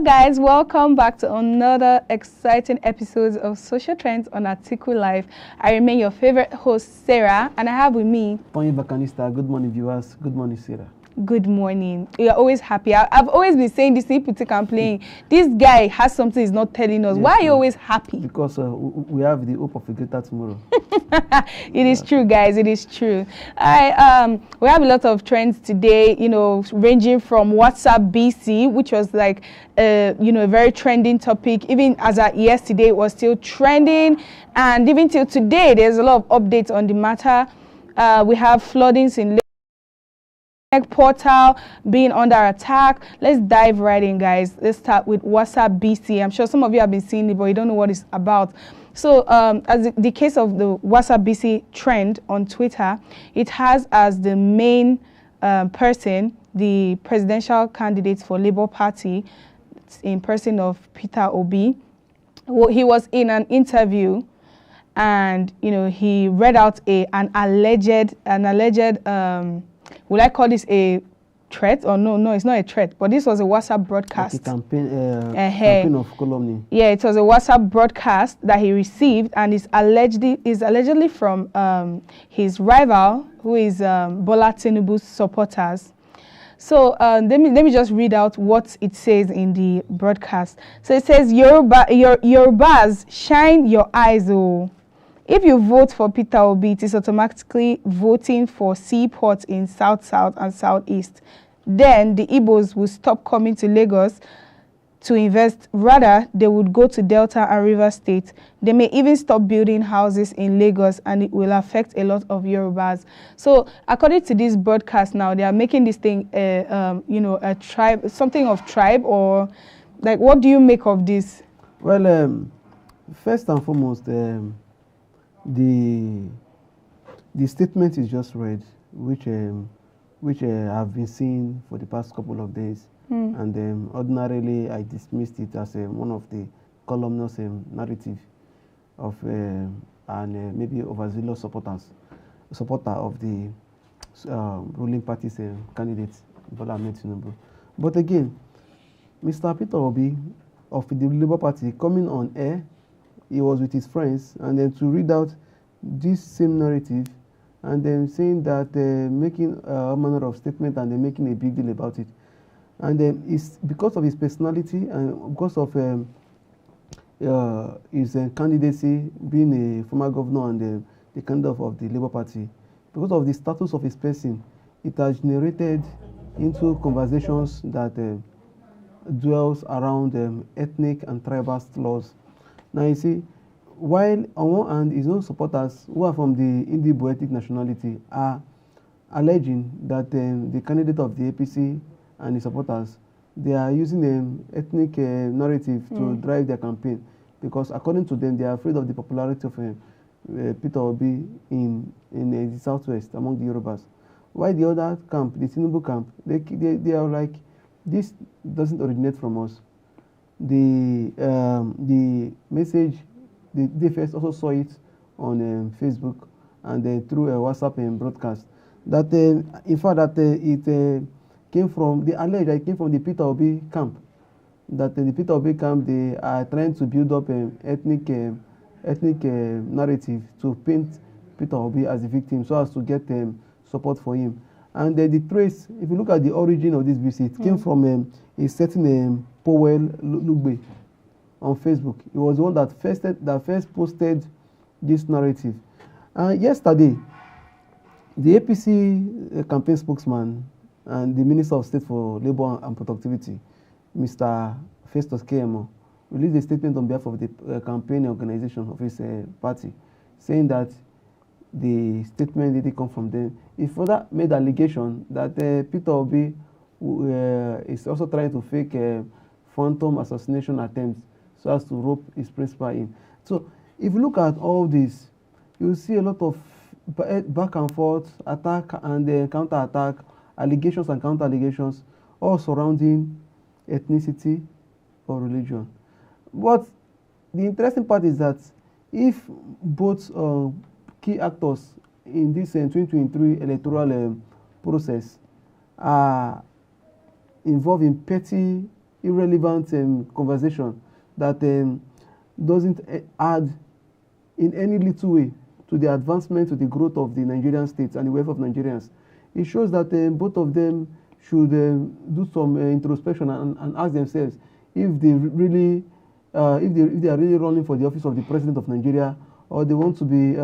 guys, welcome back to another exciting episode of Social Trends on AtikuLive. I remain your favorite host, Sarah, and I have with me... Ponyi Bakanista. Good morning, viewers. Good morning, Sarah. Good morning. We are always happy. I've always been saying this, Putik and playing. This guy has something he's not telling us. Yes, why are you always happy? Because we have the hope of a greater tomorrow. It is true, guys. It is true. We have a lot of trends today, ranging from WhatsApp BC, which was like, a very trending topic. Even as at yesterday, it was still trending. And even till today, there's a lot of updates on the matter. We have floodings in portal being under attack. Let's dive right in, guys. Let's start with WhatsApp BC. I'm sure some of you have been seeing it, but you don't know what it's about. So as the case of the WhatsApp BC trend on Twitter, it has as the main person the presidential candidate for Labour Party, in person of Peter Obi. He was in an interview, and he read out an alleged will I call this a threat? Or no, it's not a threat. But this was a WhatsApp broadcast. Like a campaign of calumny. Yeah, it was a WhatsApp broadcast that he received, and is allegedly from his rival, who is Bola Tinubu's supporters. So let me just read out what it says in the broadcast. So it says, Yorubas, shine your eyes, oh. If you vote for Peter Obi, it is automatically voting for seaports in South and Southeast. Then the Igbos will stop coming to Lagos to invest. Rather, they would go to Delta and River State. They may even stop building houses in Lagos, and it will affect a lot of Yorubas. So according to this broadcast now, they are making this thing, a tribe, something of tribe, or like, what do you make of this? Well, first and foremost, the statement is just read, which I've been seeing for the past couple of days, and ordinarily I dismissed it as one of the columnist narrative of maybe overzealous supporter of the ruling party's candidate Bola Ahmed Tinubu. But again, Mr. Peter Obi of the Labour Party coming on air, he was with his friends, and then to read out this same narrative, and then saying that making a manner of statement, and then making a big deal about it, and then it's because of his personality and because of his candidacy, being a former governor and the candidate of the Labour Party, because of the status of his person, it has generated into conversations that dwells around ethnic and tribal laws. Now you see, while on one hand his own supporters who are from the Indibo ethnic nationality are alleging that the candidate of the APC and his supporters, they are using ethnic narrative to drive their campaign, because according to them, they are afraid of the popularity of Peter Obi in the southwest among the Yorubas. While the other camp, the Tinubu camp, they are like, this doesn't originate from us. The message, they first also saw it on Facebook and through a WhatsApp broadcast, that in fact that it came from, they allege that it came from the Peter Obi camp, that the Peter Obi camp, they are trying to build up ethnic narrative to paint Peter Obi as a victim so as to get support for him. And the trace, if you look at the origin of this BC, it came from a certain Powell Lugbe on Facebook. He was the one that first posted this narrative. Yesterday, the APC campaign spokesman and the Minister of State for Labour and Productivity, Mr. Festus Keyamo, released a statement on behalf of the campaign organization of his party, saying that the statement didn't come from them. He further made allegation that Peter Obi is also trying to fake phantom assassination attempts so as to rope his principal in. So if you look at all this, you will see a lot of back and forth, attack and counter-attack, allegations and counter-allegations, all surrounding ethnicity or religion. But the interesting part is that if both key actors in this 2023 electoral process are involved in petty irrelevant conversation that doesn't add in any little way to the advancement, to the growth of the Nigerian state and the welfare of Nigerians. It shows that both of them should do some introspection and ask themselves if they really, if they are really running for the office of the president of Nigeria, or they want to be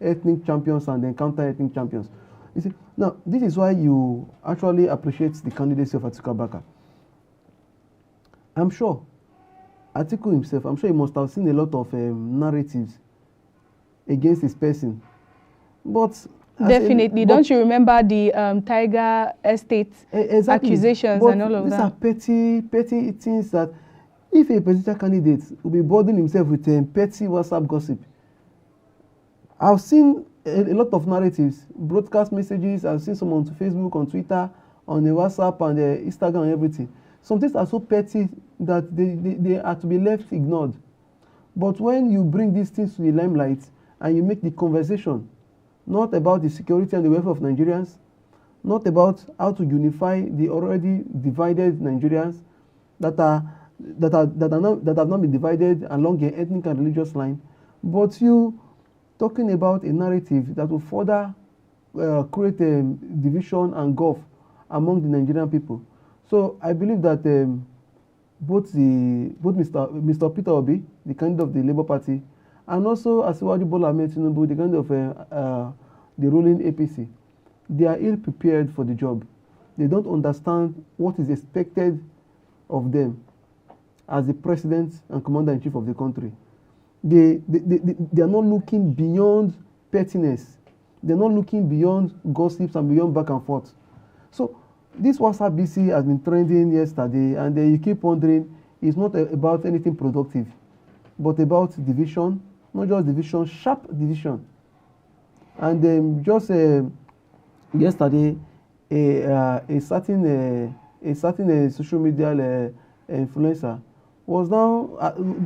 ethnic champions and then counter-ethnic champions. You see, now this is why you actually appreciate the candidacy of Atiku Abubakar. I'm sure Atiku himself, I'm sure he must have seen a lot of narratives against his person. But definitely, don't you remember the Tiger Estate exactly. accusations and all of these that? These are petty things that if a presidential candidate will be burdening himself with petty WhatsApp gossip. I've seen a lot of narratives, broadcast messages. I've seen some on Facebook, on Twitter, on the WhatsApp, and Instagram, and everything. Some things are so petty that they are to be left ignored. But when you bring these things to the limelight and you make the conversation not about the security and the welfare of Nigerians, not about how to unify the already divided Nigerians that have not been divided along an ethnic and religious line, but you talking about a narrative that will further create a division and gulf among the Nigerian people. So I believe that both Mr. Peter Obi, the candidate of the Labour Party, and also Asiwaju Bola Ahmed Tinubu, the candidate of the ruling APC, they are ill-prepared for the job. They don't understand what is expected of them as the president and commander-in-chief of the country. They are not looking beyond pettiness. They're not looking beyond gossips and beyond back and forth. So this WhatsApp BC has been trending yesterday, and you keep wondering, it's not about anything productive, but about division, not just division, sharp division. And just yesterday, a certain social media influencer was now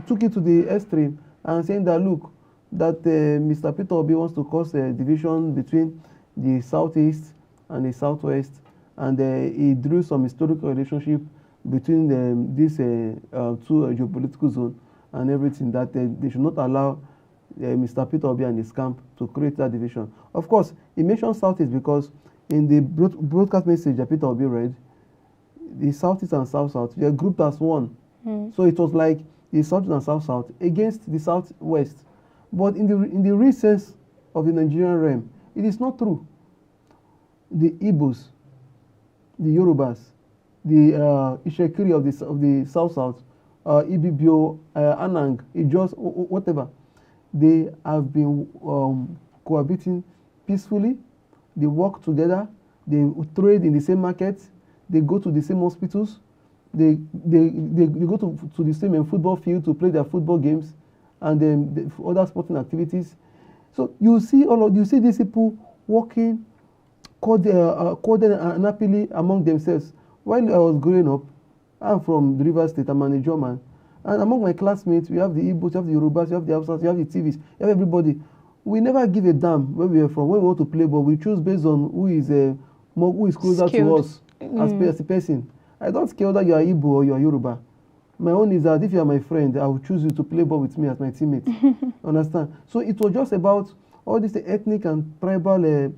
took it to the extreme and saying that, look, that Mr. Peter Obi wants to cause a division between the southeast and the southwest, and he drew some historical relationship between these two geopolitical zones and everything, that they should not allow Mr. Peter Obi and his camp to create that division. Of course, he mentioned southeast because in the broadcast message that Peter Obi read, the southeast and south-south were grouped as one. So it was like the south and south-south against the southwest. But in the real sense of the Nigerian realm, it is not true. The Igbos, the Yorubas, the Ishekiri of the south-south, Ibibio, Anang, Ijos, whatever, they have been cohabiting peacefully. They work together. They trade in the same markets. They go to the same hospitals. They go to the same football field to play their football games and then other sporting activities. So you see these people working corded and happily among themselves. While I was growing up, I'm from the Rivers State, I'm a German. And among my classmates, we have the Igbos, you have the Yorubas, you have the Hausas, you have the TVs, you have everybody. We never give a damn where we are from. When we want to play ball, we choose based on who is closer to us as a person. I don't care whether you are Igbo or you are Yoruba. My own is that if you are my friend, I will choose you to play ball with me as my teammate. Understand? So it was just about all this ethnic and tribal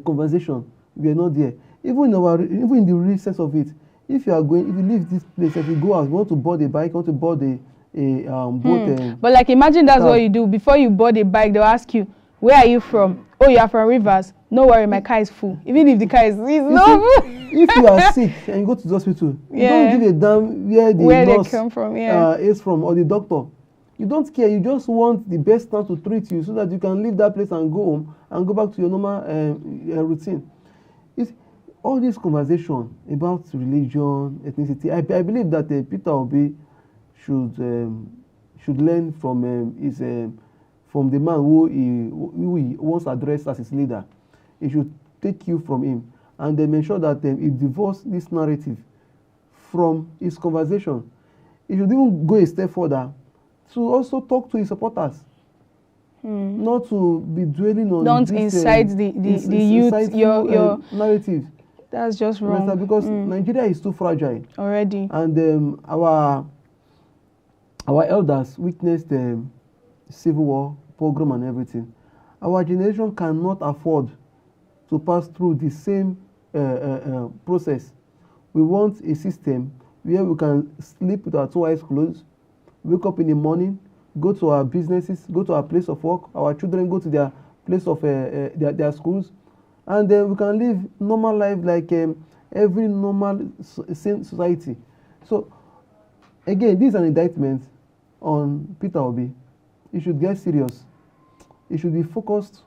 conversation. We are not there. Even in the real sense of it, if you leave this place, if you go out, you want to board a bike, you want to board a boat. But like, imagine that's what you do. Before you board a bike, they'll ask you, where are you from? Oh, you are from Rivers. No worry, my car is full. Even if the car is not full. If you are sick and you go to the hospital, you don't give a damn where the nurse they come from, is from, or the doctor. You don't care. You just want the best time to treat you so that you can leave that place and go home and go back to your normal routine. All this conversation about religion, ethnicity, I believe that Peter Obi should learn from from the man who he once addressed as his leader. He should take cue from him and then make sure that he divorce this narrative from his conversation. He should even go a step further to also talk to his supporters, not to be dwelling on don't incite the youth your narrative. That's just wrong. Because Nigeria is too fragile already. And our elders witnessed the civil war, pogrom and everything. Our generation cannot afford to pass through the same process. We want a system where we can sleep with our 2 eyes closed, wake up in the morning, go to our businesses, go to our place of work, our children go to their place of their schools, and we can live normal life like every normal society. So again, this is an indictment on Peter Obi. He should get serious. He should be focused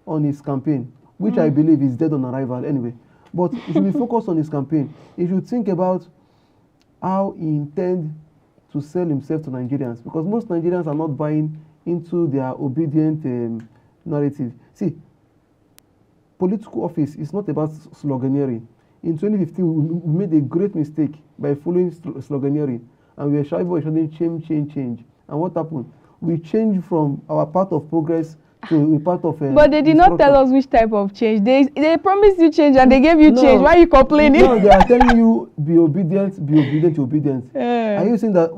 on his campaign, which I believe is dead on arrival anyway. But he should be focused on his campaign. He should think about how he intends to sell himself to Nigerians, because most Nigerians are not buying into their obedient narrative. See, political office is not about sloganeering. In 2015, we made a great mistake by following sloganeering, and we were shouting change. And what happened? We changed from our path of progress to a part of but they did not tell us which type of change. They promised you change and they gave you change. Why are you complaining? No, they are telling you be obedient. Are you saying that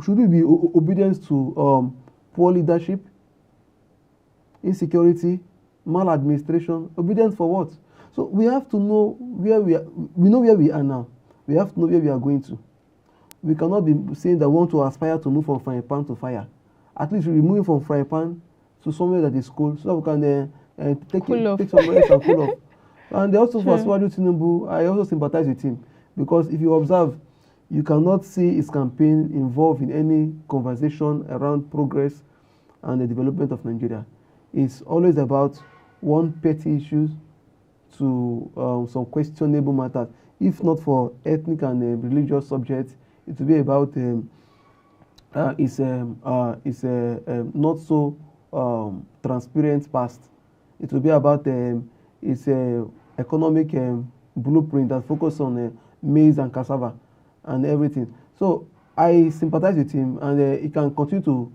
should we be obedient to poor leadership, insecurity, maladministration? Obedience for what? So we have to know where we are. We know where we are now. We have to know where we are going to. We cannot be saying that we want to aspire to move from frying pan to fire. At least we're moving from frying pan to somewhere that is cool, so that we can take some rest and cool off. And also for Asiwaju Tinubu, I also sympathize with him, because if you observe, you cannot see his campaign involved in any conversation around progress and the development of Nigeria. It's always about one petty issue to some questionable matters. If not for ethnic and religious subjects, it will be about not so transparent past. It will be about its economic blueprint that focus on maize and cassava and everything. So I sympathize with him, and he can continue to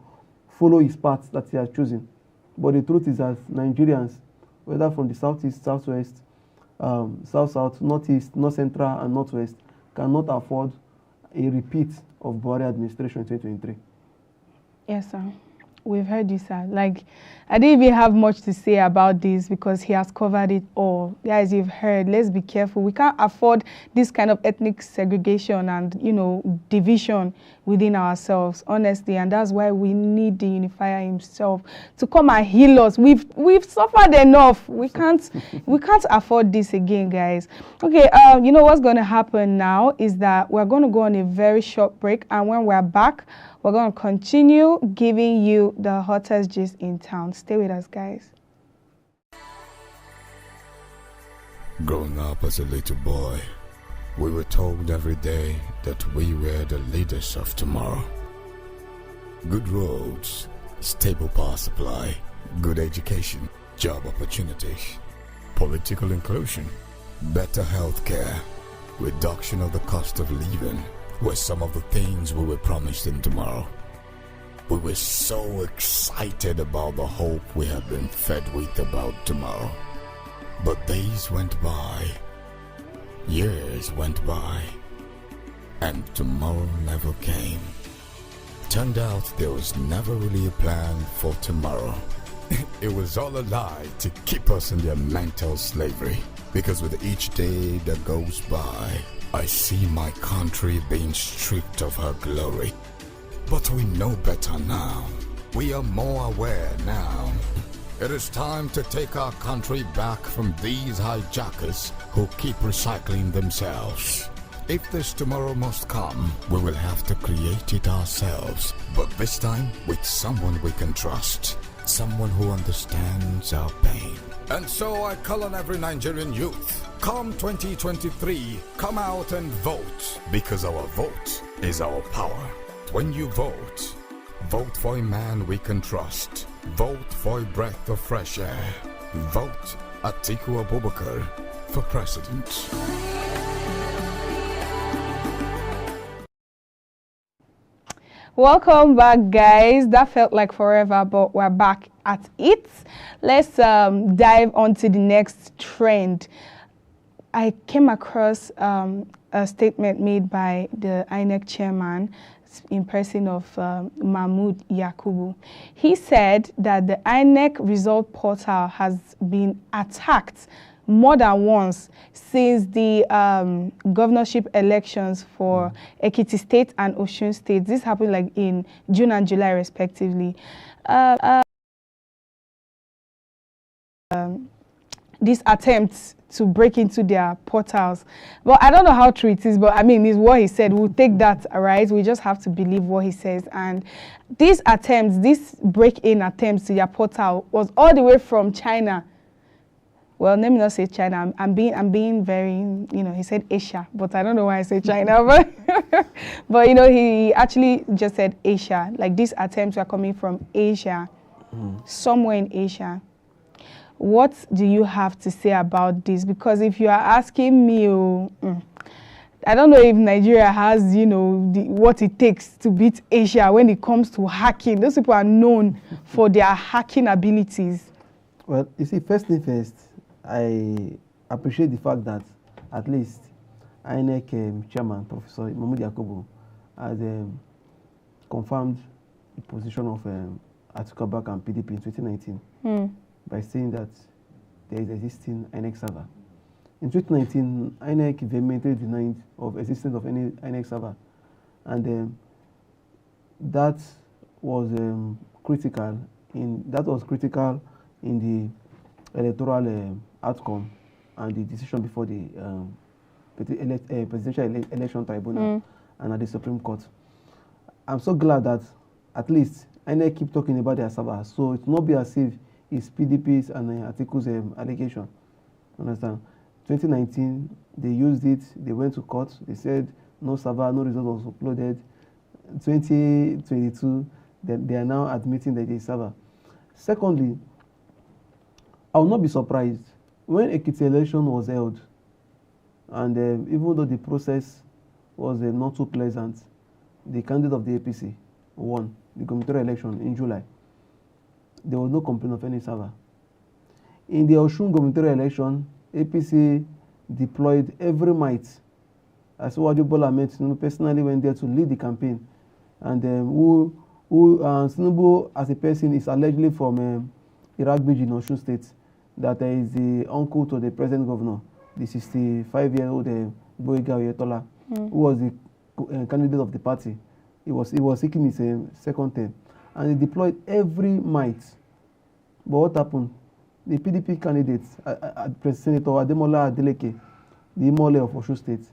follow his path that he has chosen. But the truth is that Nigerians, whether from the southeast, southwest, south, northeast, north central, and northwest, cannot afford a repeat of Buhari administration in 2023. Yes, sir. We've heard you, sir. Like, I didn't even have much to say about this because he has covered it all. Guys, you've heard. Let's be careful. We can't afford this kind of ethnic segregation and, division within ourselves, honestly. And that's why we need the unifier himself to come and heal us. We've suffered enough. We can't afford this again, guys. Okay, what's going to happen now is that we're going to go on a very short break. And when we're back, we're going to continue giving you the hottest gist in town. Stay with us, guys. Growing up as a little boy, we were told every day that we were the leaders of tomorrow. Good roads, stable power supply, good education, job opportunities, political inclusion, better health care, reduction of the cost of living were some of the things we were promised in tomorrow. We were so excited about the hope we had been fed with about tomorrow. But days went by, years went by, and tomorrow never came. Turned out there was never really a plan for tomorrow. It was all a lie to keep us in their mental slavery. Because with each day that goes by, I see my country being stripped of her glory. But we know better now. We are more aware now. It is time to take our country back from these hijackers who keep recycling themselves. If this tomorrow must come, we will have to create it ourselves. But this time, with someone we can trust. Someone who understands our pain. And so I call on every Nigerian youth. Come 2023, come out and vote. Because our vote is our power. When you vote, vote for a man we can trust. Vote for a breath of fresh air. Vote Atiku Abubakar for president. Welcome back, guys. That felt like forever, but we're back at it. Let's dive onto the next trend. I came across a statement made by the Inec chairman in person of Mahmoud Yakubu. He said that the Inec result portal has been attacked more than once since the governorship elections for Ekiti State and Osun State. This happened like in June and July respectively. These attempts to break into their portals. Well, I don't know how true it is, but I mean, it's what he said. We'll take that, all right? We just have to believe what he says. And these attempts, these break-in attempts to their portal was all the way from China. Well, let me not say China. I'm being very, you know, he said Asia, but I don't know why I say China. But you know, he actually just said Asia. Like these attempts were coming from Asia, somewhere in Asia. What do you have to say about this? Because if you are asking me, I don't know if Nigeria has, you know, what it takes to beat Asia when it comes to hacking. Those people are known for their hacking abilities. Well, you see, first thing first, I appreciate the fact that at least Inec chairman, Professor Mahmoud Yakubu, has confirmed the position of AtikuLive and PDP in 2019. By saying that there is existing Inec server. In 2019, Inec vehemently denied of existence of any Inec server, and that was critical in the electoral outcome and the decision before the presidential election tribunal and at the Supreme Court. I'm so glad that at least Inec keep talking about their server, so it will not be as if it's PDP's and Atiku's allegation. Understand? 2019, they used it, they went to court, they said no server, no result was uploaded. 2022, they are now admitting that they server. Secondly, I will not be surprised when Ekiti election was held, and even though the process was not too pleasant, the candidate of the APC won the gubernatorial election in July. There was no complaint of any server. In the Osun gubernatorial election, APC deployed every might. Asiwaju Bola Ahmed Tinubu personally went there to lead the campaign, and Tinubu as a person is allegedly from Iragbiji in Osun State, that is the uncle to the present governor, the 65-year-old Boyega Oyetola, who was the candidate of the party. He was seeking his second term. And they deployed every might. But what happened? The PDP candidates, Senator Ademola Adeleke, the Imole of Osun State,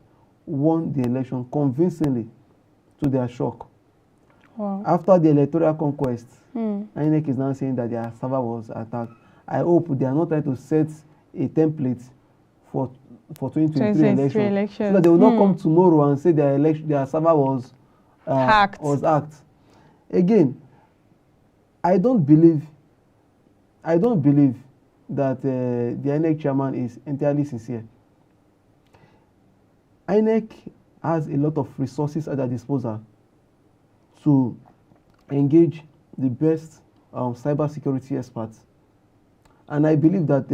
won the election convincingly, to their shock. Wow. After the electoral conquest, Inec is now saying that their server was attacked. I hope they are not trying to set a template for 2023 elections, so that they will not come tomorrow and say their server was hacked. Again, I don't believe that the Inec chairman is entirely sincere. Inec has a lot of resources at their disposal to engage the best cybersecurity experts, and I believe that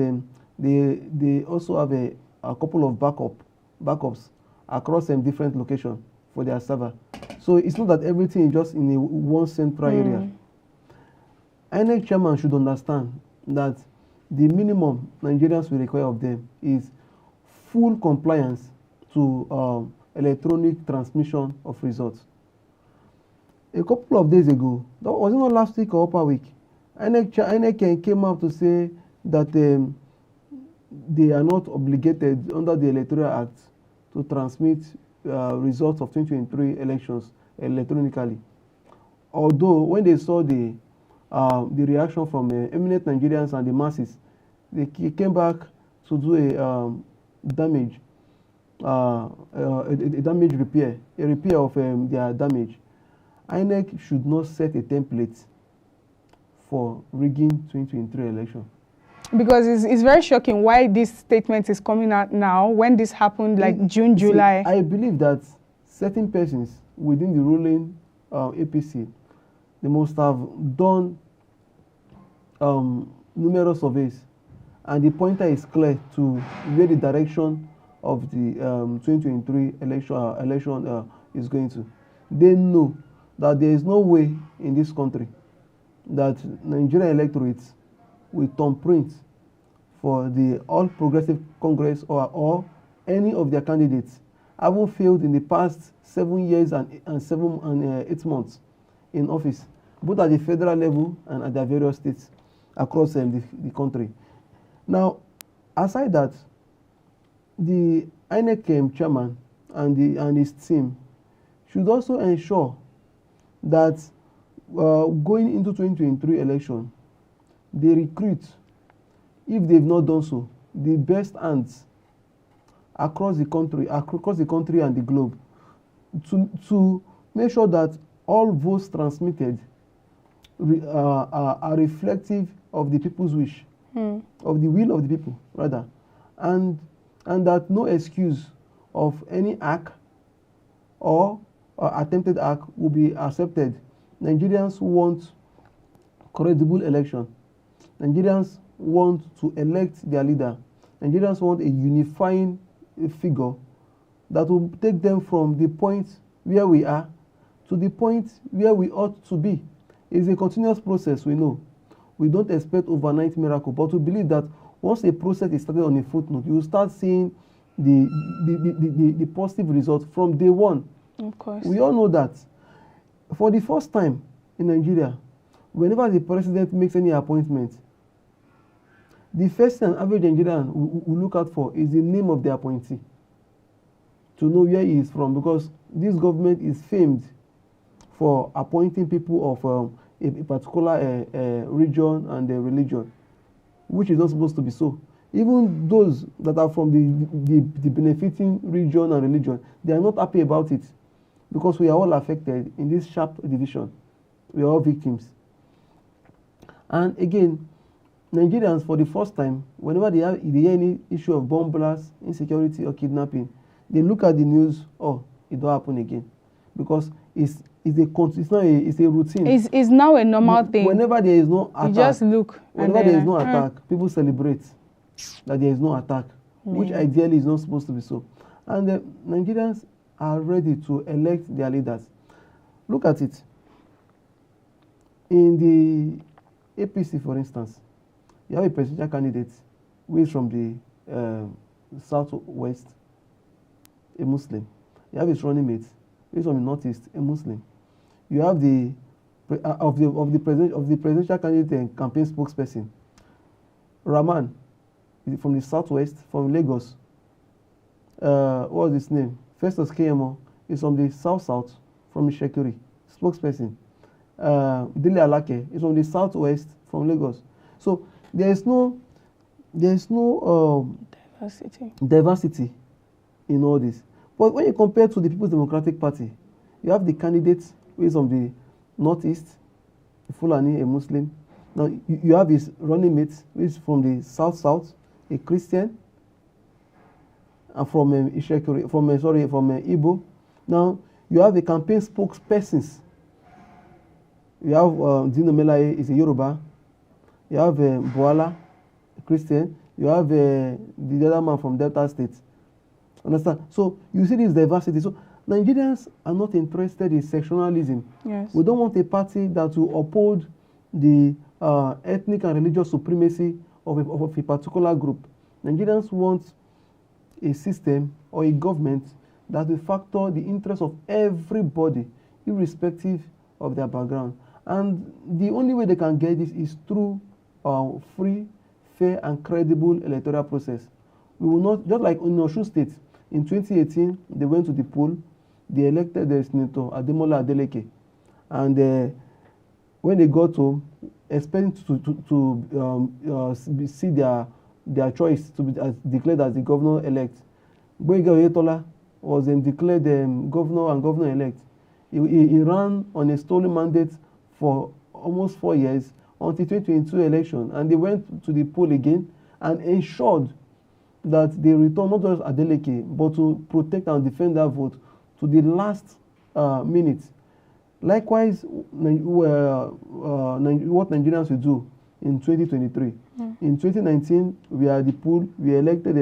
they also have a couple of backups across different locations for their server. So it's not that everything is just in one central area. Inec chairman should understand that the minimum Nigerians will require of them is full compliance to electronic transmission of results. A couple of days ago, that was not last week or upper week, Inec came up to say that they are not obligated under the Electoral Act to transmit results of 2023 elections electronically. Although when they saw the reaction from eminent Nigerians and the masses, they came back to do a damage repair, a repair of their damage. Inec should not set a template for rigging 2023 election. Because it's very shocking why this statement is coming out now, when this happened like June, July. I believe that certain persons within the ruling APC, they must have done numerous surveys, and the pointer is clear to where the direction of the 2023 election is going to. They know that there is no way in this country that Nigerian electorates will thumbprint for the All Progressive Congress or any of their candidates having failed in the past 7 years and 8 months in office, both at the federal level and at their various states across the country. Now, aside that, the Inec chairman and his team should also ensure that going into 2023 election, they recruit, if they've not done so, the best hands across the country and the globe to make sure that all votes transmitted are reflective of the people's wish, of the will of the people, rather, and that no excuse of any hack or attempted hack will be accepted. Nigerians want credible election. Nigerians want to elect their leader. Nigerians want a unifying figure that will take them from the point where we are to the point where we ought to be. It's a continuous process, we know. We don't expect overnight miracle, but we believe that once a process is started on a footnote, you will start seeing the positive results from day one. Of course. We all know that. For the first time in Nigeria, whenever the president makes any appointment, the first thing an average Nigerian will look out for is the name of the appointee, to know where he is from, because this government is famed for appointing people of a particular region and religion, which is not supposed to be so. Even those that are from the benefiting region and religion, they are not happy about it, because we are all affected in this sharp division. We are all victims. And again, Nigerians, for the first time, whenever they hear any issue of bomb blasts, insecurity, or kidnapping, they look at the news. Oh, it don't happen again, because it's a routine. It's now a normal thing. Whenever there is no attack, you just look. Whenever there is no attack, people celebrate that there is no attack, which ideally is not supposed to be so. And the Nigerians are ready to elect their leaders. Look at it. In the APC, for instance, you have a presidential candidate who is from the southwest, a Muslim. You have his running mate who is from the northeast, a Muslim. You have the presidential candidate and campaign spokesperson, Rahman, from the southwest, from Lagos. What was his name? Festus KMO is from the south, from Ishekiri, spokesperson. Dele Alake is from the southwest, from Lagos. So there is no diversity in all this. But when you compare to the People's Democratic Party, you have the candidate who is from the northeast, Fulani, a Muslim. Now you have his running mate who is from the south, a Christian, and from Ishekiri, from Igbo. Now you have the campaign spokespersons. You have Dino Melaye is a Yoruba. You have Boala, a Christian. You have the other man from Delta State. Understand? So you see this diversity. So Nigerians are not interested in sectionalism. Yes. We don't want a party that will uphold the ethnic and religious supremacy of a particular group. Nigerians want a system or a government that will factor the interests of everybody, irrespective of their background. And the only way they can get this is through free, fair, and credible electoral process. We will not, just like in Osun State, in 2018, they went to the poll, they elected the Senator Ademola Adeleke. And when they got home, expecting to see their choice to be declared as the governor-elect, Boyega Oyetola was declared governor and governor-elect. He ran on a stolen mandate for almost 4 years until 2022 election, and they went to the poll again and ensured that they returned not just Adeleke, but to protect and defend that vote to the last minute. Likewise, what Nigerians will do in 2023. In 2019, we are the pool. We elected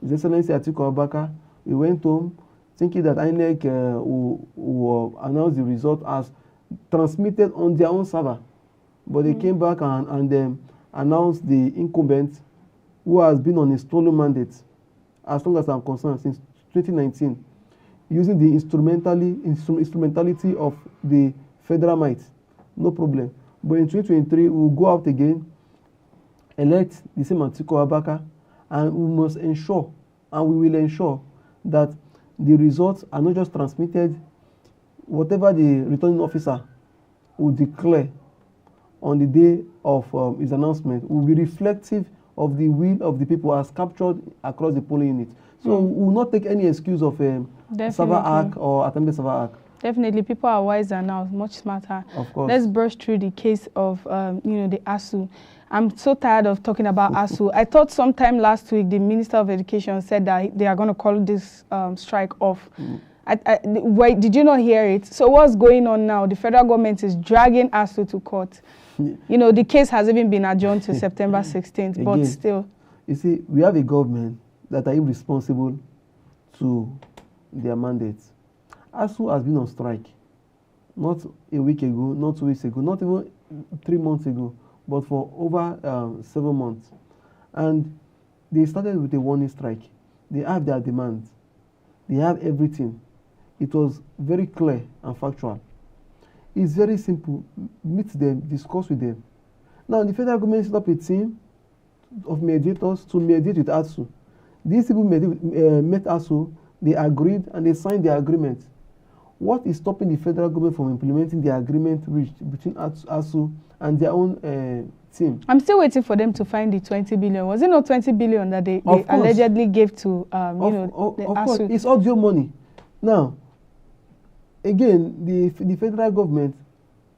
His Excellency Atiku Abubakar, he went home thinking that Inec will announce the result as transmitted on their own server. But they came back and announced the incumbent who has been on a stolen mandate, as long as I'm concerned, since 2019, using the instrumentality of the federal might. No problem. But in 2023, we'll go out again, elect the same Atiku Abubakar, and we must ensure, and we will ensure, that the results are not just transmitted. Whatever the returning officer will declare on the day of his announcement will be reflective of the will of the people as captured across the polling unit. So we will not take any excuse of server hack or attempted server hack. Definitely, people are wiser now, much smarter. Of course. Let's brush through the case of, the ASU. I'm so tired of talking about ASU. I thought sometime last week the Minister of Education said that they are going to call this strike off. Wait, did you not hear it? So what's going on now? The federal government is dragging ASU to court. The case has even been adjourned to September 16th, Again, but still. You see, we have a government that are irresponsible to their mandates. ASU has been on strike, not a week ago, not 2 weeks ago, not even 3 months ago, but for over 7 months. And they started with a warning strike. They have their demands. They have everything. It was very clear and factual. It's very simple. Meet them, discuss with them. Now, the federal government set up a team of mediators to mediate with ASU. These people met ASU, they agreed, and they signed the agreement. What is stopping the federal government from implementing the agreement reached between ASU and their own team? I'm still waiting for them to find the 20 billion. Was it not 20 billion that they allegedly gave to, the ASU? Of course, it's audio money. Now, again, the federal government,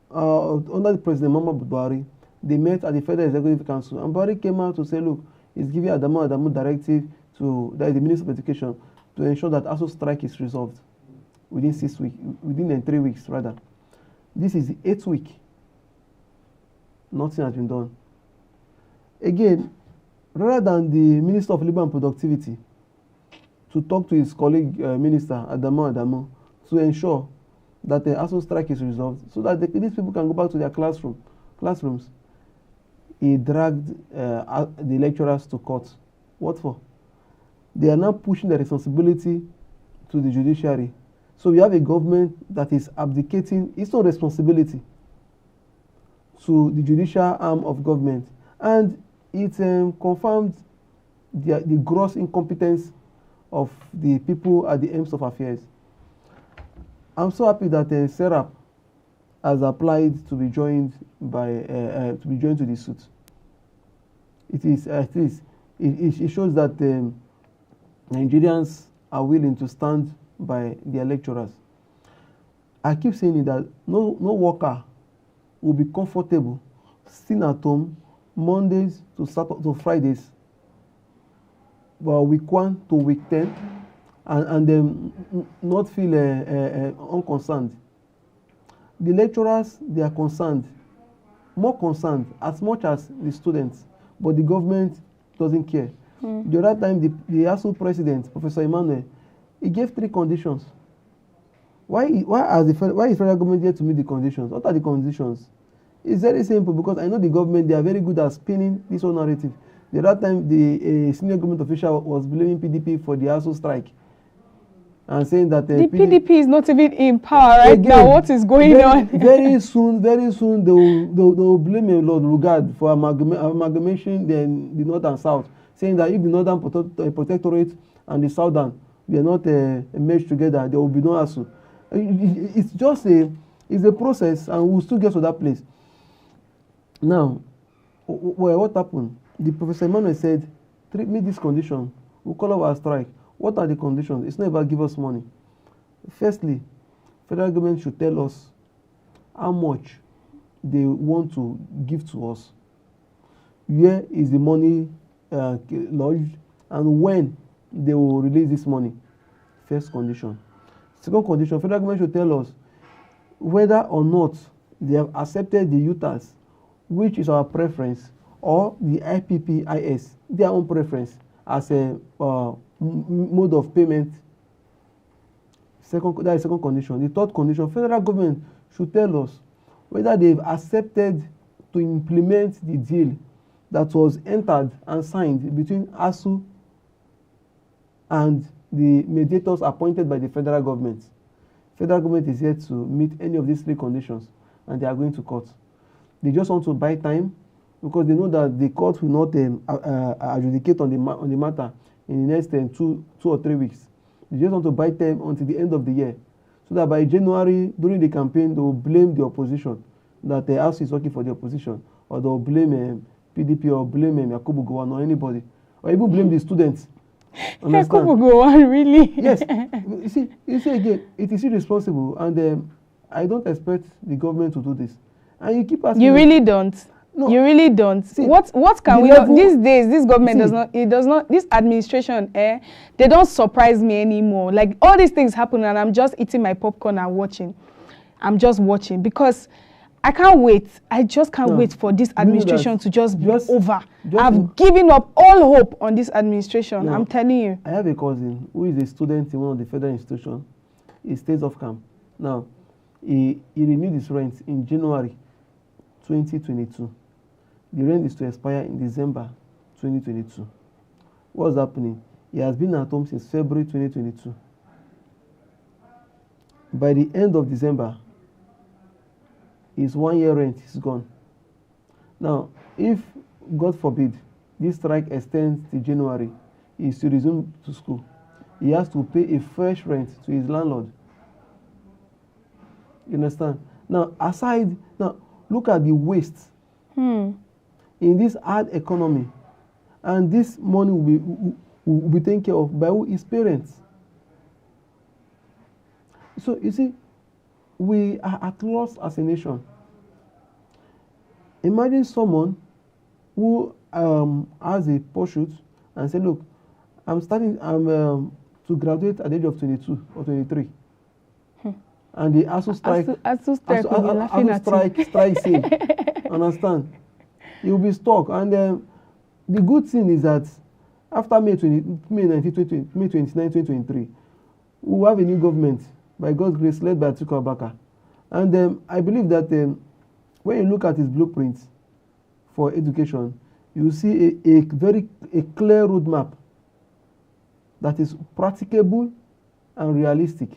under the President Muhammadu Buhari, they met at the Federal Executive Council, and Buhari came out to say, look, he's giving Adamu directive to the Minister of Education to ensure that ASU strike is resolved within 6 weeks, within 3 weeks rather. This is the 8th week. Nothing has been done. Again, rather than the Minister of Labour and Productivity to talk to his colleague Minister Adamu to ensure that the ASU strike is resolved, so that these people can go back to their classrooms, he dragged the lecturers to court. What for? They are now pushing the responsibility to the judiciary. So we have a government that is abdicating its own responsibility to the judicial arm of government, and it confirmed the gross incompetence of the people at the aims of affairs. I'm so happy that SERAP has applied to be joined to the suit. It shows that Nigerians are willing to stand by their lecturers. I keep saying it that no worker will be comfortable sitting at home Mondays to Fridays, week 1 to week 10, and not feel unconcerned. The lecturers, they are concerned, more concerned as much as the students, but the government doesn't care. The other time, the ASU president, Professor Emmanuel, he gave 3 conditions. Why is the federal government here to meet the conditions? What are the conditions? It's very simple, because I know the government, they are very good at spinning this whole narrative. The other time, the senior government official was blaming PDP for the ASU strike and saying that the PDP is not even in power right now. What is going on? Very soon, they will blame a Lord Regard for amalgamation the North and South, saying that if the Northern Protectorate and the Southern were not merged together, there will be no ASU. It's just it's a process, and we'll still get to that place. Now, what happened? The Professor Emmanuel said, meet this condition, we'll call off our strike. What are the conditions? It's not about give us money. Firstly, federal government should tell us how much they want to give to us. Where is the money lodged, and when they will release this money? First condition. Second condition, federal government should tell us whether or not they have accepted the UTAS, which is our preference, or the IPPIS, their own preference, as a mode of payment. That is second condition. The third condition, federal government should tell us whether they've accepted to implement the deal that was entered and signed between ASU and the mediators appointed by the federal government. Federal government is yet to meet any of these three conditions, and they are going to court. They just want to buy time because they know that the court will not adjudicate on the matter in the next 2 or 3 weeks. They just want to buy time until the end of the year, so that by January, during the campaign, they will blame the opposition that the House is working for the opposition, or they will blame PDP or blame Yakubu Gowon or anybody, or even blame the students. Yakubu Gowon, really? Yes. You see again, it is irresponsible, and I don't expect the government to do this. And you keep asking. You really don't. No. You really don't. See, what can we do? These days, this government does not, this administration, they don't surprise me anymore. Like, all these things happen and I'm just eating my popcorn and watching. I'm just watching because I can't wait. I just can't wait for this administration to just be over. I've given up all hope on this administration. I'm telling you. I have a cousin who is a student in one of the federal institutions. He stays off camp. Now, he renewed his rent in January 2022. The rent is to expire in December 2022. What's happening? He has been at home since February 2022. By the end of December, his 1 year rent is gone. Now, if, God forbid, this strike extends to January, he is to resume to school. He has to pay a fresh rent to his landlord. You understand? Now, look at the waste in this hard economy, and this money will be taken care of by his parents. So you see, we are at loss as a nation. Imagine someone who has a pursuit and say, look, I'm to graduate at the age of 22 or 23. And the ASU strike sale. Understand? He will be stuck. And the good thing is that after May 29, 2023, we will have a new government, by God's grace, led by AtikuLive. And I believe that when you look at his blueprint for education, you see a very clear roadmap that is practicable and realistic.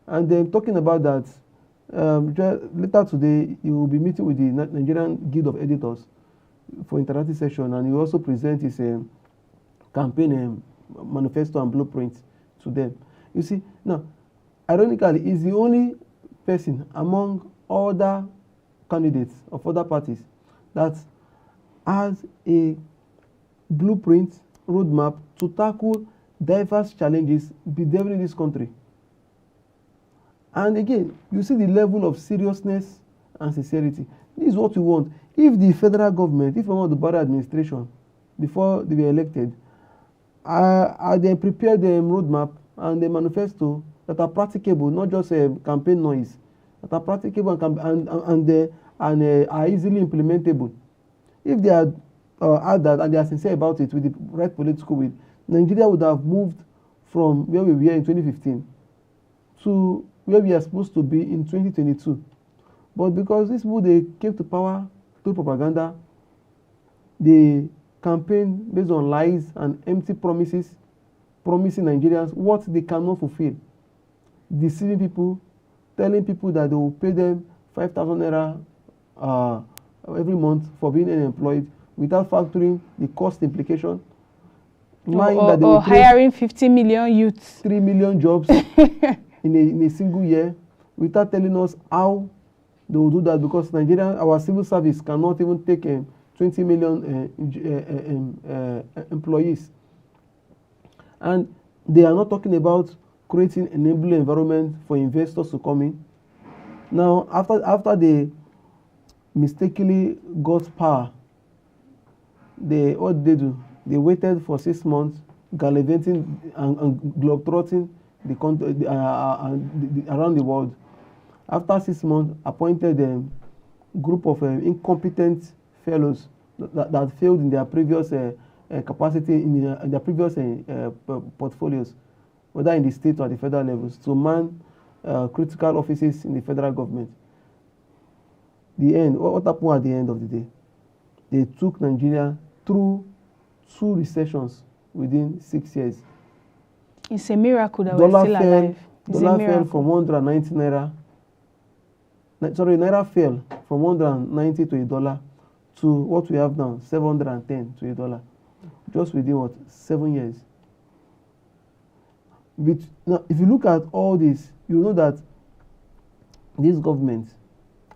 And talking about that, later today, you will be meeting with the Nigerian Guild of Editors for interactive session, and he will also present his campaign manifesto and blueprint to them. You see, now, ironically, he's the only person among other candidates of other parties that has a blueprint roadmap to tackle diverse challenges bedeviling in this country. And again, you see the level of seriousness and sincerity. This is what we want. If the federal government, if the Buhari administration, before they were elected, they prepared the roadmap and the manifesto that are practicable, not just a campaign noise, that are practicable and are easily implementable. If they had that and they are sincere about it with the right political will, Nigeria would have moved from where we were in 2015 to where we are supposed to be in 2022. But because these people, they came to power through propaganda, they campaign based on lies and empty promises, promising Nigerians what they cannot fulfill, deceiving people, telling people that they will pay them 5,000 naira every month for being unemployed without factoring the cost implication. Or hiring 50 million youths. 3 million jobs in a single year without telling us how they will do that, because Nigeria, our civil service cannot even take 20 million employees. And they are not talking about creating an enabling environment for investors to come in. Now, after they mistakenly got power, what did they do? They waited for 6 months, gallivanting and globetrotting the country around the world. After 6 months, appointed a group of incompetent fellows that failed in their previous capacity in their previous portfolios, whether in the state or the federal levels, to man critical offices in the federal government. What happened at the end of the day? They took Nigeria through 2 recessions within 6 years. It's a miracle that we're still alive. Dollar fell from 190 naira. Naira fell from 190 to $1 to what we have now, 710 to $1. Just within what, 7 years. Now, if you look at all this, you know that this government's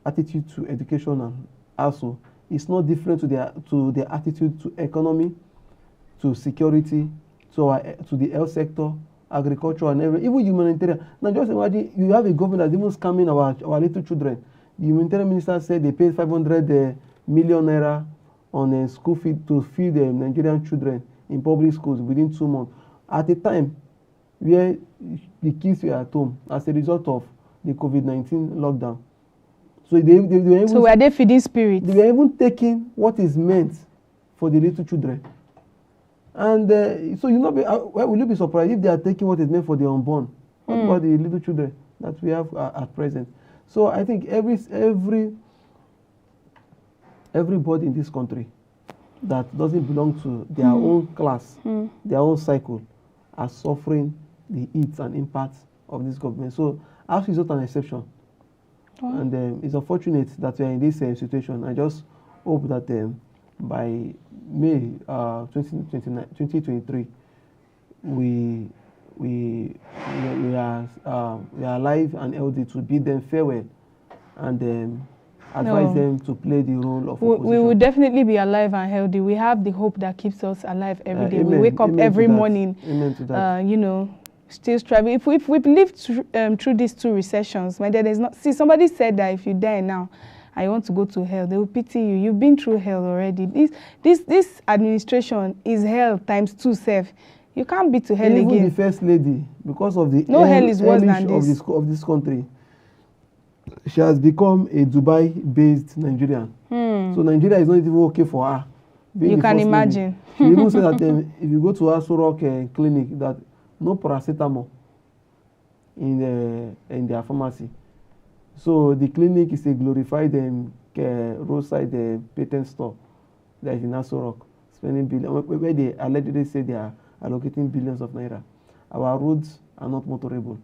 attitude to education and also is not different to their attitude to economy, to security, to the health sector, agriculture, and even humanitarian. Now, just imagine you have a government that's even scamming our little children. The humanitarian minister said they paid 500 million naira on school fee to feed the Nigerian children in public schools within 2 months. At a time where the kids were at home as a result of the COVID-19 lockdown. So they were even, so were they feeding spirits? They were even taking what is meant for the little children. And so will you be surprised if they are taking what is meant for the unborn? What about the little children that we have at present? So I think everybody in this country that doesn't belong to their own class, their own cycle, are suffering the hits and impacts of this government. So ours is not an exception. And it's unfortunate that we are in this situation. I just hope that by May 2023, we are alive and healthy to bid them farewell and advise them to play the role of opposition. We will definitely be alive and healthy. We have the hope that keeps us alive every day. Amen. We wake up every morning, amen to that. Still striving. If we've lived through these 2 recessions, my dad is not. See, somebody said that if you die now, I want to go to hell, they will pity you. You've been through hell already. This administration is hell times 2 self. You can't be to hell even again. Even the first lady, because of the hell is worse than this. Of this country, she has become a Dubai-based Nigerian. So Nigeria is not even okay for her. You can imagine. She even said that if you go to Aso Rock clinic, that no paracetamol in their pharmacy. So the clinic is a glorified roadside patent store that is in Aso Rock, spending billions, where they allegedly say they are allocating billions of naira. Our roads are not motorable.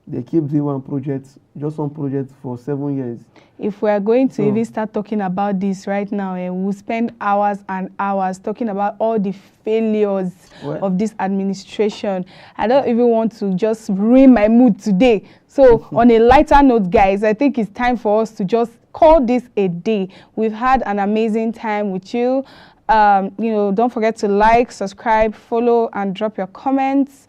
They keep doing one project for 7 years. If we are going to even start talking about this right now, we'll spend hours and hours talking about all the failures of this administration. I don't even want to just ruin my mood today. So on a lighter note, guys, I think it's time for us to just call this a day. We've had an amazing time with you. Don't forget to like, subscribe, follow, and drop your comments.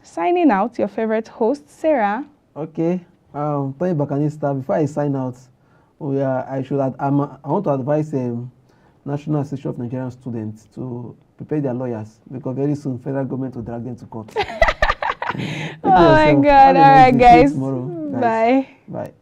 Signing out, your favorite host, Sarah. Okay. Tony Bakanista, before I sign out, I want to advise National Association of Nigerian Students to prepare their lawyers, because very soon federal government will drag them to court. Oh my God. All right, guys. Tomorrow, guys. Bye. Bye.